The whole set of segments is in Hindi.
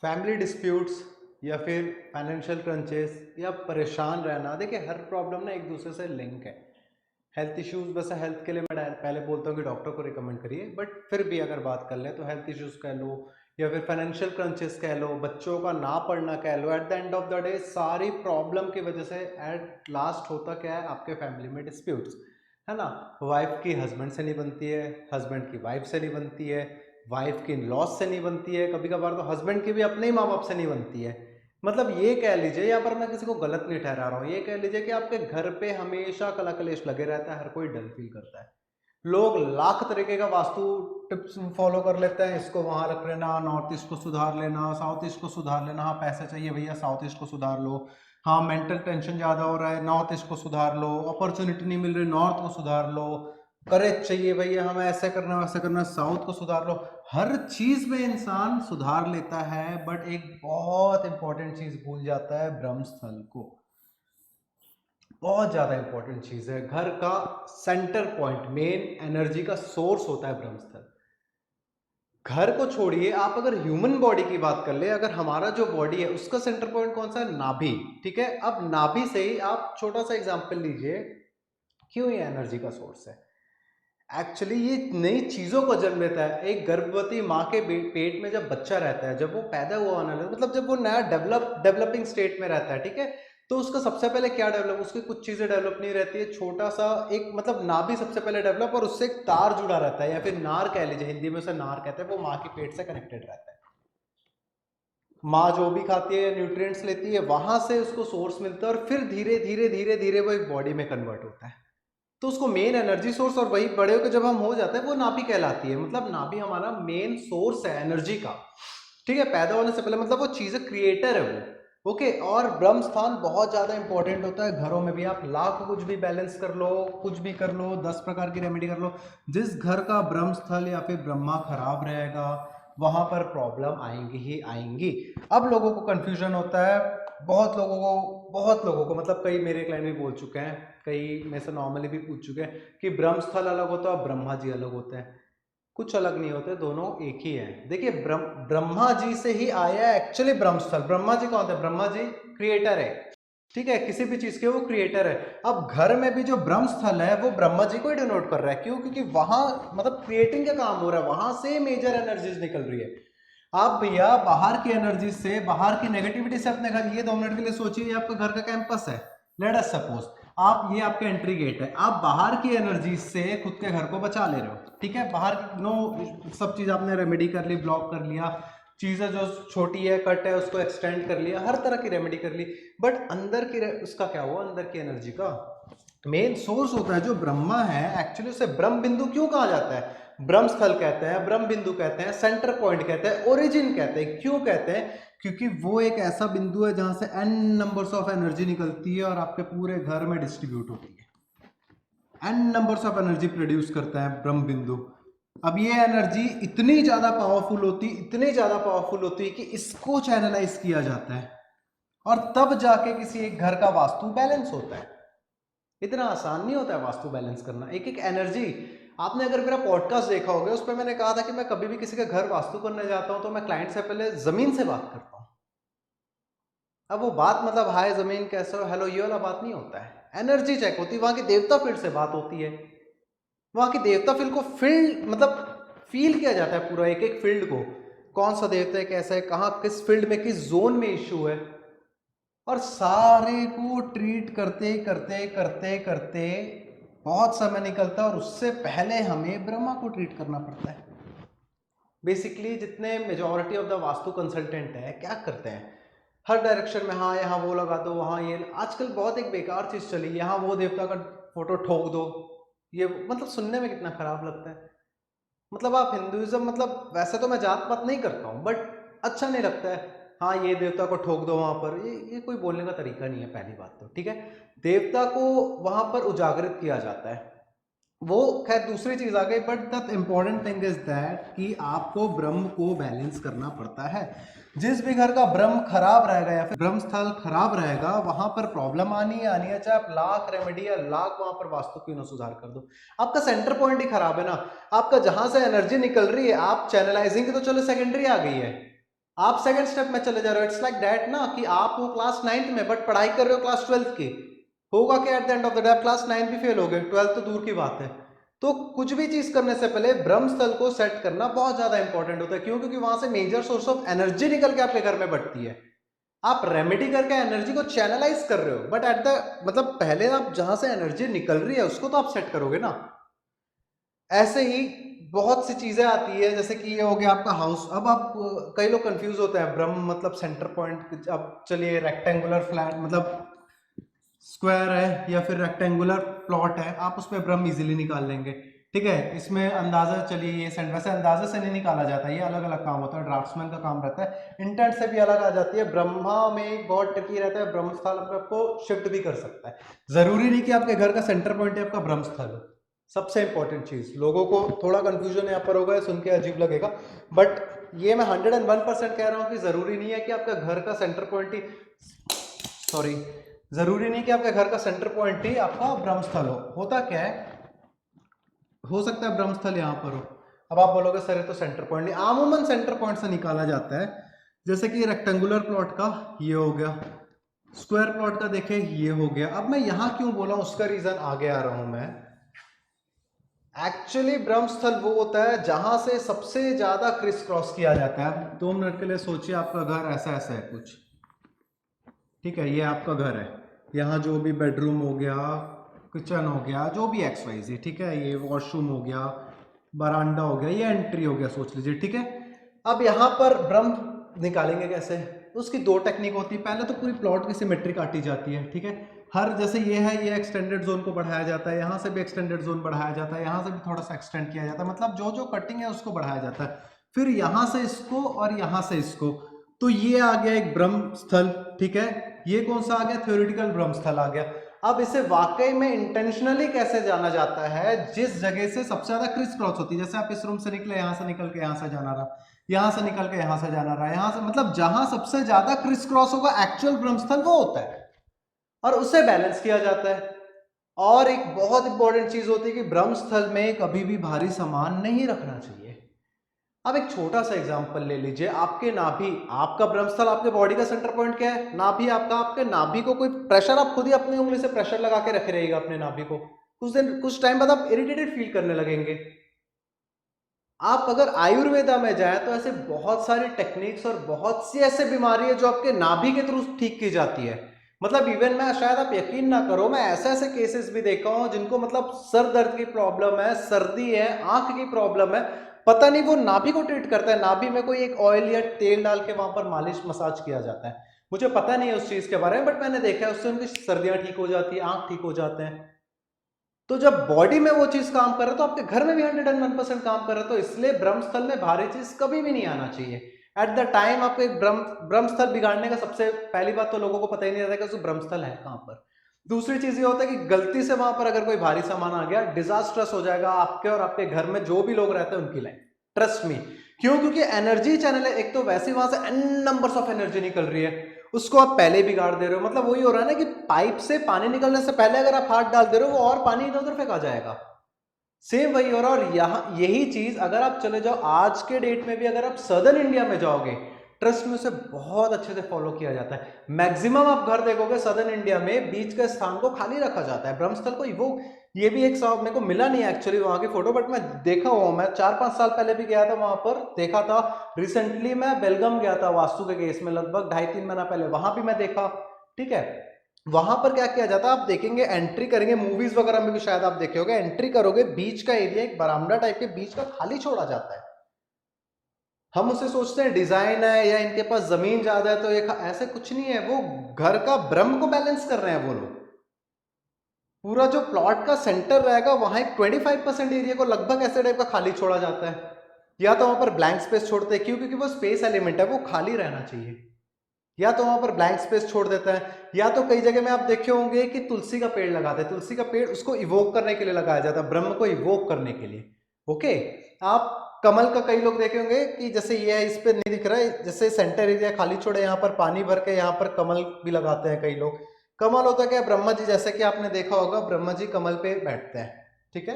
फैमिली डिस्प्यूट्स या फिर फाइनेंशियल क्रंचेस या परेशान रहना, देखिए हर प्रॉब्लम ना एक दूसरे से लिंक है। हेल्थ इश्यूज, वैसे हेल्थ के लिए मैं पहले बोलता हूँ कि डॉक्टर को रिकमेंड करिए, बट फिर भी अगर बात कर ले तो हेल्थ इश्यूज कह लो या फिर फाइनेंशियल क्रंचेस कह लो, बच्चों का ना पढ़ना कह लो, at the end of the day सारी प्रॉब्लम की वजह से एट लास्ट होता क्या है, आपके फैमिली में डिस्प्यूट्स, है ना। वाइफ की हस्बैंड से नहीं बनती है, हस्बैंड की वाइफ से नहीं बनती है, वाइफ की लॉस से नहीं बनती है, कभी कभार तो हस्बैंड की भी अपने ही माँ बाप से नहीं बनती है। मतलब ये कह लीजिए, यहाँ पर मैं किसी को गलत नहीं ठहरा रहा हूँ, ये कह लीजिए कि आपके घर पे हमेशा कला कलेश लगे रहता है, हर कोई डल फील करता है। लोग लाख तरीके का वास्तु टिप्स फॉलो कर लेते हैं, इसको वहां रख लेना, नॉर्थ ईस्ट को सुधार लेना, साउथ ईस्ट को सुधार लेना, हाँ पैसे चाहिए भैया साउथ ईस्ट को सुधार लो, हाँ मेंटल टेंशन ज्यादा हो रहा है नॉर्थ ईस्ट को सुधार लो, अपॉर्चुनिटी नहीं मिल रही नॉर्थ को सुधार लो, करेज चाहिए भैया हमें ऐसे करना वैसे करना साउथ को सुधार लो। हर चीज में इंसान सुधार लेता है, बट एक बहुत इंपॉर्टेंट चीज भूल जाता है, ब्रह्म स्थल को। बहुत ज्यादा इंपॉर्टेंट चीज है, घर का सेंटर पॉइंट, मेन एनर्जी का सोर्स होता है ब्रह्म स्थल। घर को छोड़िए, आप अगर ह्यूमन बॉडी की बात कर ले, अगर हमारा जो बॉडी है उसका सेंटर पॉइंट कौन सा है, नाभि। ठीक है, अब नाभि से ही आप छोटा सा एग्जांपल लीजिए, क्यों ये एनर्जी का सोर्स है। एक्चुअली ये नई चीजों को जन्म देता है। एक गर्भवती माँ के पेट में जब बच्चा रहता है, जब वो पैदा हुआ होने लगता है, मतलब जब वो नया डेवलपिंग स्टेट में रहता है, ठीक है, तो उसका सबसे पहले क्या डेवलप, उसकी कुछ चीजें डेवलप नहीं रहती है, छोटा सा एक मतलब नाभि सबसे पहले डेवलप, और उससे एक तार जुड़ा रहता है या फिर नार कह लीजिए, हिंदी में उसे नार कहते हैं, वो माँ के पेट से कनेक्टेड रहता है। माँ जो भी खाती है, न्यूट्रिएंट्स लेती है, वहां से उसको सोर्स मिलता है, और फिर धीरे धीरे धीरे धीरे वो एक बॉडी में कन्वर्ट होता है। तो उसको मेन एनर्जी सोर्स, और वही बड़े होकर जब हम हो जाते हैं वो नाभि कहलाती है, मतलब नाभि हमारा मेन सोर्स है एनर्जी का। ठीक है, पैदा होने से पहले मतलब वो चीज क्रिएटर है वो। ओके, और ब्रह्म स्थान बहुत ज्यादा इंपॉर्टेंट होता है घरों में भी। आप लाख कुछ भी बैलेंस कर लो, कुछ भी कर लो, 10 प्रकार की रेमेडी कर लो, जिस घर का ब्रह्म स्थल या फिर ब्रह्मा खराब रहेगा वहां पर प्रॉब्लम आएंगी ही आएंगी। अब लोगों को कंफ्यूजन होता है, बहुत लोगों को मतलब कई मेरे क्लाइंट भी बोल चुके हैं, कई में से नॉर्मली भी पूछ चुके हैं कि ब्रह्म स्थल अलग होता है और ब्रह्मा जी अलग होते हैं। कुछ अलग नहीं होते, दोनों एक ही है। देखिए ब्रह्मा जी से ही आया है एक्चुअली ब्रह्म स्थल। ब्रह्मा जी कौन थे, ब्रह्मा जी क्रिएटर है, ठीक है, किसी भी चीज के वो क्रिएटर है। अब घर में भी जो ब्रह्म स्थल है वो ब्रह्मा जी को ही डिनोट कर रहा है, क्यों, क्योंकि वहां मतलब क्रिएटिंग का काम हो रहा है, वहां से मेजर एनर्जीज निकल रही है। आप भैया बाहर की एनर्जी से, बाहर की नेगेटिविटी से अपने घर, ये 2 मिनट के लिए सोचिए, ये आपका घर का कैंपस है, लेट अस सपोज, आप ये आपका एंट्री गेट है, आप बाहर की एनर्जी से खुद के घर को बचा ले रहे हो, ठीक है, बाहर नो सब चीज आपने रेमेडी कर ली, ब्लॉक कर लिया, चीजें जो छोटी है कट है उसको एक्सटेंड कर लिया, हर तरह की रेमेडी कर ली, बट अंदर की उसका क्या हुआ, अंदर की एनर्जी का मेन सोर्स होता है जो ब्रह्मा है, एक्चुअली उसे ब्रह्म बिंदु क्यों कहा जाता है, ब्रह्म स्थल कहते हैं, ब्रह्म बिंदु कहते हैं, सेंटर पॉइंट कहते हैं, ओरिजिन कहते हैं। क्यों कहते हैं, क्योंकि वो एक ऐसा बिंदु है जहां से n नंबर्स ऑफ एनर्जी निकलती है और आपके पूरे घर में डिस्ट्रीब्यूट होती है, n numbers of energy produce करता है ब्रह्म बिंदु। अब ये एनर्जी इतनी ज्यादा पावरफुल होती, इतनी ज्यादा पावरफुल होती है कि इसको चैनलाइज किया जाता है, और तब जाके किसी एक घर का वास्तु बैलेंस होता है। इतना आसान नहीं होता है वास्तु बैलेंस करना, एक एक एनर्जी। आपने अगर मेरा पॉडकास्ट देखा होगा, उस पर मैंने कहा था कि मैं कभी भी किसी का घर वास्तु करने जाता हूं तो मैं क्लाइंट से पहले जमीन से बात करता हूं। अब वो बात मतलब हाय जमीन कैसे हो, हेलो, ये वाला बात नहीं होता है, एनर्जी चेक होती है, वहां की देवता फील्ड से बात होती है, वहां की देवता फील्ड को फील्ड मतलब फील किया जाता है, पूरा एक एक फील्ड को, कौन सा देवता है, कैसा है, कहाँ किस फील्ड में किस जोन में इश्यू है, और सारे को ट्रीट करते करते करते करते बहुत समय निकलता है, और उससे पहले हमें ब्रह्मा को ट्रीट करना पड़ता है। बेसिकली जितने majority of the vastu consultant है क्या करते हैं, हर डायरेक्शन में, हाँ यहाँ वो लगा दो, वहाँ ये, आजकल बहुत एक बेकार चीज चली, यहाँ वो देवता का फोटो ठोक दो, ये मतलब सुनने में कितना खराब लगता है। मतलब आप हिंदुइज्म, मतलब वैसे तो मैं जात पात नहीं करता हूँ, बट अच्छा नहीं लगता है, हाँ ये देवता को ठोक दो वहां पर, ये कोई बोलने का तरीका नहीं है, पहली बात तो ठीक है। देवता को वहां पर उजागरित किया जाता है, वो खैर दूसरी चीज आ गई, but the important thing is that कि आपको ब्रह्म को बैलेंस करना पड़ता है। जिस भी घर का ब्रह्म खराब रहेगा या फिर ब्रह्म स्थल खराब रहेगा, वहां पर प्रॉब्लम आनी है, आनी है, चाहे आप लाख रेमेडी या लाख वहां पर वास्तु क्यों ना सुधार कर दो, आपका सेंटर पॉइंट ही खराब है ना। आपका जहां से एनर्जी निकल रही है, आप चैनलाइजिंग की तो चलो सेकेंडरी आ गई है, आप सेकंड स्टेप में चले जा रहे हो। इट्स लाइक दैट ना कि आप वो क्लास 9th में बट पढ़ाई कर रहे हो क्लास 12th की। होगा कि eight the end of the day आप क्लास 9 भी फेल हो गए, 12th तो दूर की बात है। तो कुछ भी चीज करने से पहले ब्रह्म स्थल को सेट करना बहुत ज्यादा इंपॉर्टेंट होता है। क्यों? क्योंकि वहां से मेजर सोर्स ऑफ एनर्जी निकल के आपके घर में बढ़ती है। आप रेमेडी करके एनर्जी को चैनलाइज कर रहे हो, बट एट द मतलब पहले आप जहां से एनर्जी निकल रही है उसको तो आप सेट करोगे ना। ऐसे ही बहुत सी चीजें आती है, जैसे कि ये हो गया आपका हाउस। अब आप कई लोग कंफ्यूज होते हैं, ब्रह्म मतलब सेंटर पॉइंट। अब चलिए रेक्टेंगुलर फ्लैट मतलब स्क्वायर है या फिर रेक्टेंगुलर प्लॉट है, आप उसमें ब्रह्म इजीली निकाल लेंगे। ठीक है, इसमें अंदाजा चलिए ये सेंट वैसे अंदाजे से नहीं निकाला जाता, ये अलग अलग काम होता है, ड्राफ्ट्समैन का काम रहता है। इंटेंट से भी अलग आ जाती है। ब्रह्मा में बहुत ट्रिकी रहता है, ब्रह्म स्थल आपको शिफ्ट भी कर सकता है। जरूरी नहीं कि आपके घर का सेंटर पॉइंट है आपका ब्रह्म स्थल हो। सबसे इंपॉर्टेंट चीज, लोगों को थोड़ा कंफ्यूजन यहाँ पर होगा, सुन के अजीब लगेगा, बट ये मैं 101% कह रहा हूँ कि जरूरी नहीं है कि आपका घर का सेंटर पॉइंट ही सॉरी जरूरी नहीं कि आपके घर का सेंटर पॉइंट ही आपका ब्रह्म स्थल हो। होता क्या है, हो सकता है ब्रह्म स्थल यहाँ पर हो। अब आप बोलोगे सर ये तो सेंटर पॉइंट नहीं, आमूमन सेंटर पॉइंट से निकाला जाता है। जैसे कि रेक्टेंगुलर प्लॉट का ये हो गया, स्क्वायर प्लॉट का देखें ये हो गया। अब मैं यहां क्यों बोला उसका रीजन आगे आ रहा हूं मैं। एक्चुअली ब्रह्म स्थल वो होता है जहां से सबसे ज्यादा क्रिस क्रॉस किया जाता है। अब 2 मिनट के लिए सोचिए, आपका घर ऐसा ऐसा है कुछ, ठीक है, ये आपका घर है। यहाँ जो भी बेडरूम हो गया, किचन हो गया, जो भी एक्स वाई जी, ठीक है, ये वॉशरूम हो गया, बरांडा हो गया, ये एंट्री हो गया सोच लीजिए। ठीक है, अब यहाँ पर ब्रह्म निकालेंगे कैसे? उसकी 2 टेक्निक होती है। पहले तो पूरी प्लॉट की सिमेट्री काटी जाती है। ठीक है, हर जैसे ये है, ये एक्सटेंडेड जोन को बढ़ाया जाता है, यहाँ से भी एक्सटेंडेड जोन बढ़ाया जाता है, यहाँ से भी थोड़ा सा एक्सटेंड किया जाता है, मतलब जो जो कटिंग है उसको बढ़ाया जाता है। फिर यहाँ से इसको और यहाँ से इसको, तो ये आ गया एक ब्रह्म स्थल। ठीक है, ये कौन सा आ गया? थ्योरेटिकल ब्रह्म स्थल आ गया। अब इसे वाकई में इंटेंशनली कैसे जाना जाता है? जिस जगह से सबसे ज्यादा क्रिस क्रॉस होती है, जैसे आप इस रूम से निकले, यहां से निकल के यहां से जाना रहा, यहां से निकल के यहां से जाना रहा, यहां से, मतलब जहां सबसे ज्यादा क्रिस क्रॉस होगा एक्चुअल ब्रह्म स्थल वो होता है, और उससे बैलेंस किया जाता है। और एक बहुत इंपॉर्टेंट चीज होती है कि ब्रह्म स्थल में कभी भी भारी सामान नहीं रखना चाहिए। अब एक छोटा सा एग्जांपल ले लीजिए, आपके नाभि, आपका ब्रह्मस्थल, आपके बॉडी का सेंटर पॉइंट क्या है? नाभि आपका। आपके नाभि को कोई प्रेशर, आप खुद ही अपनी उंगली से प्रेशर लगा के रखे रहिएगा अपने नाभि को, कुछ दिन कुछ टाइम बाद आप इरिटेटेड फील करने लगेंगे। आप अगर आयुर्वेदा में जाए तो ऐसे बहुत सारी टेक्निक्स और बहुत सी ऐसे बीमारी है जो आपके नाभि के थ्रू ठीक की जाती है। मतलब इवन मैं, शायद आप यकीन ना करो, मैं ऐसे ऐसे केसेस भी देखा हूं जिनको मतलब सर दर्द की प्रॉब्लम है, सर्दी है, आंख की प्रॉब्लम है, पता नहीं वो नाभि को ट्रीट करता है, नाभि में कोई एक ऑयल या तेल डाल के वहां पर मालिश मसाज किया जाता है। मुझे पता नहीं है उस चीज के बारे में, बट मैंने देखा है उससे उनकी सर्दियां ठीक हो जाती है, आंख ठीक हो जाते हैं। तो जब बॉडी में वो चीज काम कर रहा है तो आपके घर में भी 101% काम कर रहा है। तो इसलिए ब्रह्मस्थल में भारी चीज कभी भी नहीं आना चाहिए। एट द टाइम आपको एक ब्रह्मस्थल बिगाड़ने का सबसे पहली बात तो लोगों को पता ही नहीं रहता कि उसको ब्रह्मस्थल है कहां पर। दूसरी चीज ये होता है कि गलती से वहां पर अगर कोई भारी सामान आ गया, डिजास्ट्रस हो जाएगा आपके और आपके घर में जो भी लोग रहते हैं उनकी लाइफ। Trust me. क्यों? क्योंकि एनर्जी चैनल है, एक तो वैसे वहां से एन नंबर्स ऑफ एनर्जी निकल रही है, उसको आप पहले बिगाड़ दे रहे हो। मतलब वही हो रहा है ना कि पाइप से पानी निकलने से पहले अगर आप हाथ डाल दे रहे हो, वो और पानी इधर उधर फेंका जाएगा। सेम वही हो रहा है। और यहाँ यही चीज अगर आप चले जाओ आज के डेट में भी, अगर आप सदर्न इंडिया में जाओगे, ट्रस्ट में उसे बहुत अच्छे से फॉलो किया जाता है। मैक्सिमम आप घर देखोगे सदर्न इंडिया में बीच के स्थान को खाली रखा जाता है ब्रह्मस्थल को। वो ये भी एक साहब, मेरे को मिला नहीं एक्चुअली वहां की फोटो, बट मैं देखा हुआ, मैं 4-5 साल पहले भी गया था वहां पर, देखा था। रिसेंटली मैं बेलगाम गया था वास्तु के केस में, लगभग 2.5-3 महीना पहले, वहां भी मैं देखा। ठीक है, वहां पर क्या किया जाता है आप देखेंगे, एंट्री करेंगे, मूवीज वगैरह में भी शायद आप देखे होंगे, एंट्री करोगे, बीच का एरिया एक बरामदा टाइप के बीच का खाली छोड़ा जाता है। हम उसे सोचते हैं डिजाइन है या इनके पास जमीन ज्यादा है तो एक, ऐसे कुछ नहीं है। वो घर का ब्रह्म को बैलेंस कर रहे हैं वो लोग। पूरा जो प्लॉट का सेंटर रहेगा वहां एक 25% एरिया को लगभग ऐसे टाइप का खाली छोड़ा जाता है, या तो वहां पर ब्लैंक स्पेस छोड़ते हैं। क्यों? क्योंकि वो स्पेस एलिमेंट है, वो खाली रहना चाहिए। या तो वहां पर ब्लैंक स्पेस छोड़ देता है, या तो कई जगह में आप देखे होंगे कि तुलसी का पेड़ लगाते हैं। तुलसी का पेड़ उसको इवोक करने के लिए लगाया जाता है, ब्रह्म को इवोक करने के लिए। ओके, आप कमल का कई लोग देखे होंगे कि जैसे ये है, इस पे नहीं दिख रहा है, जैसे सेंटर एरिया खाली छोड़े, यहाँ पर पानी भर के यहाँ पर कमल भी लगाते हैं कई लोग। कमल होता क्या है? ब्रह्मा जी, जैसे कि आपने देखा होगा ब्रह्मा जी कमल पे बैठते हैं। ठीक है,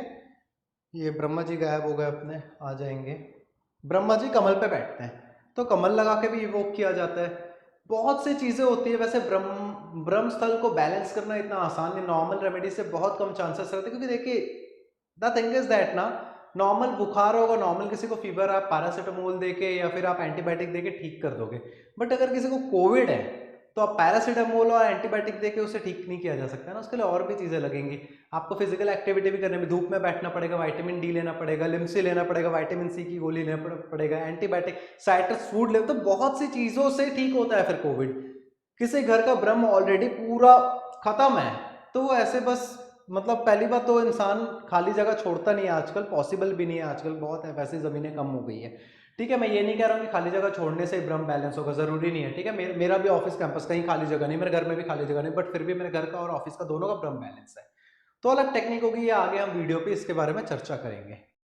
ये ब्रह्मा जी गायब हो गए अपने, आ जाएंगे। ब्रह्मा जी कमल पे बैठते हैं। तो कमल लगा के भी इवोक किया जाता है। बहुत सी चीजें होती है। वैसे ब्रह्म स्थल को बैलेंस करना इतना आसान नहीं, नॉर्मल रेमेडी से बहुत कम चांसेस रहते हैं, क्योंकि देखिए द थिंग इज दैट ना, नॉर्मल बुखार होगा, नॉर्मल किसी को फीवर, आप पैरासिटामोल देके या फिर आप एंटीबायोटिक देके ठीक कर दोगे। बट अगर किसी को कोविड है तो आप पैरासिटामोल और एंटीबायोटिक देके उसे ठीक नहीं किया जा सकता ना, उसके लिए और भी चीजें लगेंगी। आपको फिजिकल एक्टिविटी भी करने में, धूप में बैठना पड़ेगा, विटामिन डी लेना पड़ेगा, लिम्सी लेना पड़ेगा, विटामिन सी की गोली लेना पड़ेगा, एंटीबायोटिक, साइट्रस फूड ले, तो बहुत सी चीजों से ठीक होता है फिर कोविड। किसी घर का ब्रह्म ऑलरेडी पूरा खत्म है तो वो ऐसे बस, मतलब पहली बात तो इंसान खाली जगह छोड़ता नहीं है आजकल, पॉसिबल भी नहीं है आजकल, बहुत है वैसे जमीनें कम हो गई है। ठीक है, मैं ये नहीं कह रहा हूँ कि खाली जगह छोड़ने से ब्रह्म बैलेंस होगा, जरूरी नहीं है। ठीक है, मेरा भी ऑफिस कैंपस कहीं खाली जगह नहीं, मेरे घर में भी खाली जगह नहीं, बट फिर भी मेरे घर का और ऑफिस का दोनों का ब्रह्म बैलेंस है। तो अलग टेक्निक होगी, ये आगे हम वीडियो पे इसके बारे में चर्चा करेंगे।